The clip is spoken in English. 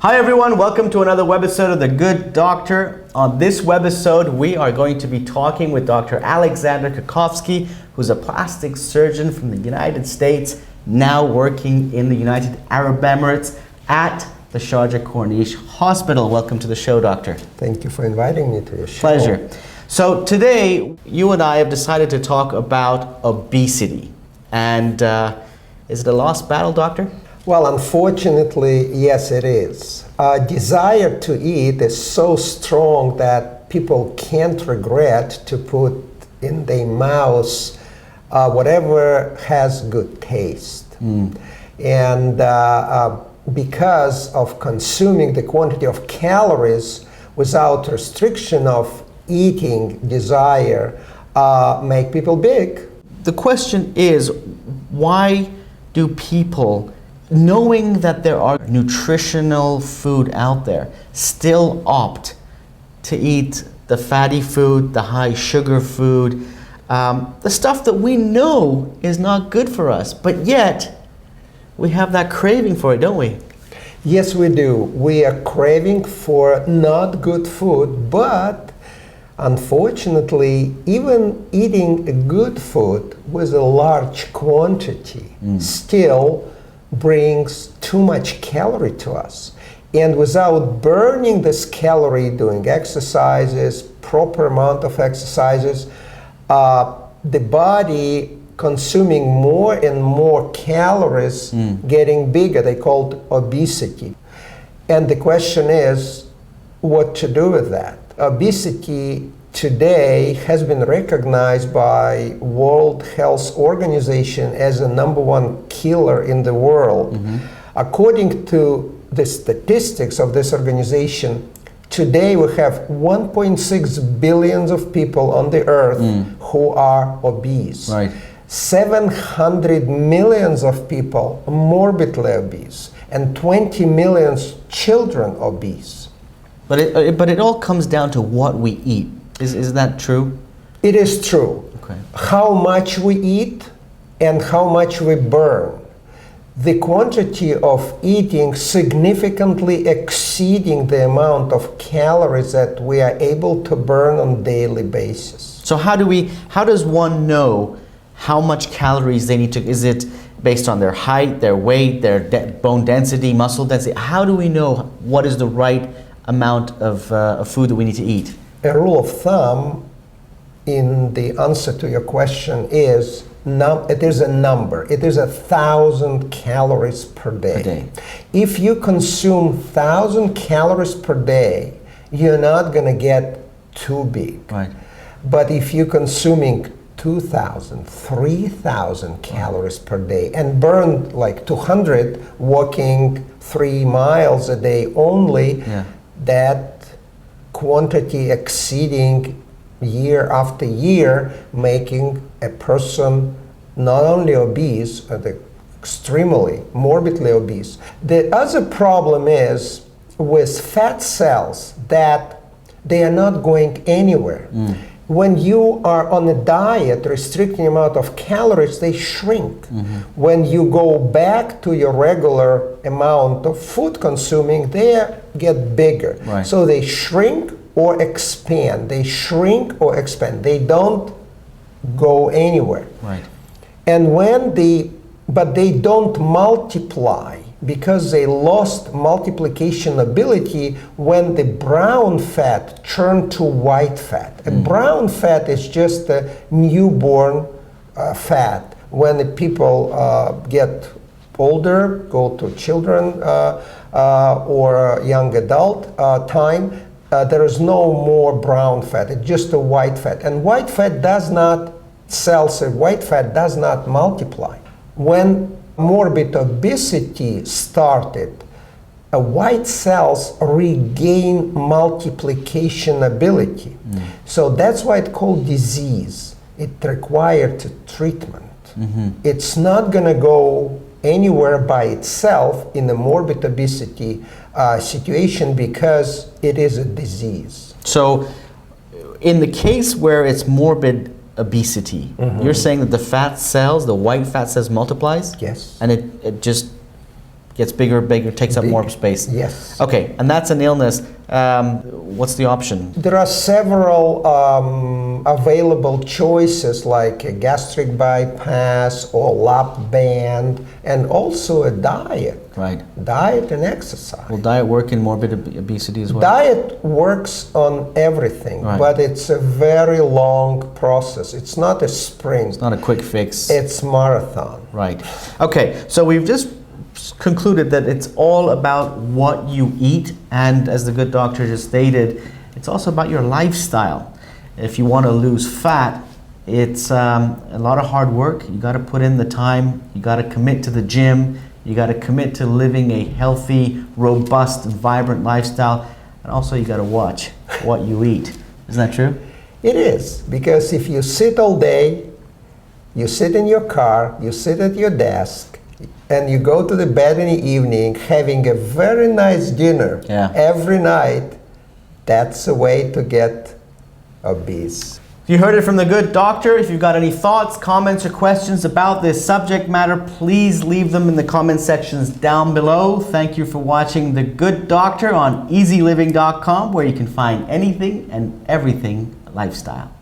Hi everyone, welcome to another webisode of The Good Doctor. On this webisode, we are going to be talking with Dr. Alexander Kakovsky, who's a plastic surgeon from the United States, now working in the United Arab Emirates at the Sharjah Corniche Hospital. Welcome to the show, Doctor. Thank you for inviting me to your show. Pleasure. So today, you and I have decided to talk about obesity. And is it a lost battle, Doctor? Well, unfortunately, yes, it is. Desire to eat is so strong that people can't regret to put in their mouths whatever has good taste. And because of consuming the quantity of calories without restriction of eating desire, make people big. The question is, why do people, knowing that there are nutritional food out there, still opt to eat the fatty food, the high sugar food, the stuff that we know is not good for us, but yet we have that craving for it, don't we? Yes, we do. We are craving for not good food, but unfortunately, even eating good food with a large quantity still brings too much calorie to us. And without burning this calorie, doing exercises, proper amount of exercises, the body consuming more and more calories, getting bigger. They call it obesity. And the question is, what to do with that? Obesity today has been recognized by World Health Organization as the #1 killer in the world. According to the statistics of this organization, today we have 1.6 billion of people on the earth who are obese. Right. 700 million of people morbidly obese, and 20 million children obese. But it all comes down to what we eat. Is that true? It is true. Okay. How much we eat and how much we burn. The quantity of eating significantly exceeding the amount of calories that we are able to burn on a daily basis. So how does one know how much calories they need to, is it based on their height, their weight, their bone density, muscle density? How do we know what is the right amount of food that we need to eat? A rule of thumb in the answer to your question is, it is a number. It is 1,000 calories per day. If you consume 1,000 calories per day, you're not going to get too big. Right. But if you're consuming 2,000, 3,000 calories per day and burn like 200 walking 3 miles a day only, that quantity exceeding year after year, making a person not only obese, but extremely morbidly obese. The other problem is with fat cells that they are not going anywhere. When you are on a diet, restricting amount of calories, they shrink. When you go back to your regular amount of food consuming, they get bigger. Right. So they shrink or expand. They shrink or expand. They don't go anywhere. Right. And but they don't multiply because they lost multiplication ability when the brown fat turned to white fat. And brown fat is just a newborn fat. When the people get older, go to children or young adult time, there is no more brown fat. It's just a white fat. And white fat does not, white fat does not multiply. When morbid obesity started, white cells regain multiplication ability. So that's why it's called disease. It required treatment. It's not going to go anywhere by itself in a morbid obesity situation because it is a disease. So in the case where it's morbid obesity, you're saying that the fat cells, the white fat cells multiplies? Yes. And it just gets bigger, takes up more space. Yes. Okay, and that's an illness. What's the option? There are several available choices like a gastric bypass or lap band, and also a diet. Right. Diet and exercise. Will diet work in morbid obesity as well? Diet works on everything, Right. but it's a very long process. It's not a sprint. It's not a quick fix. It's marathon. Right. Okay, so we've just concluded that it's all about what you eat, and as the good doctor just stated, it's also about your lifestyle. If you want to lose fat, it's a lot of hard work. You got to put in the time. You got to commit to the gym. You got to commit to living a healthy, robust, vibrant lifestyle, and also you got to watch what you eat. Isn't that true? It is, because if you sit all day, you sit in your car, you sit at your desk, and you go to the bed in the evening having a very nice dinner every night, that's a way to get obese. You heard it from the good doctor. If you've got any thoughts, comments, or questions about this subject matter, please leave them in the comment sections down below. Thank you for watching The Good Doctor on eZeLiving.com, where you can find anything and everything lifestyle.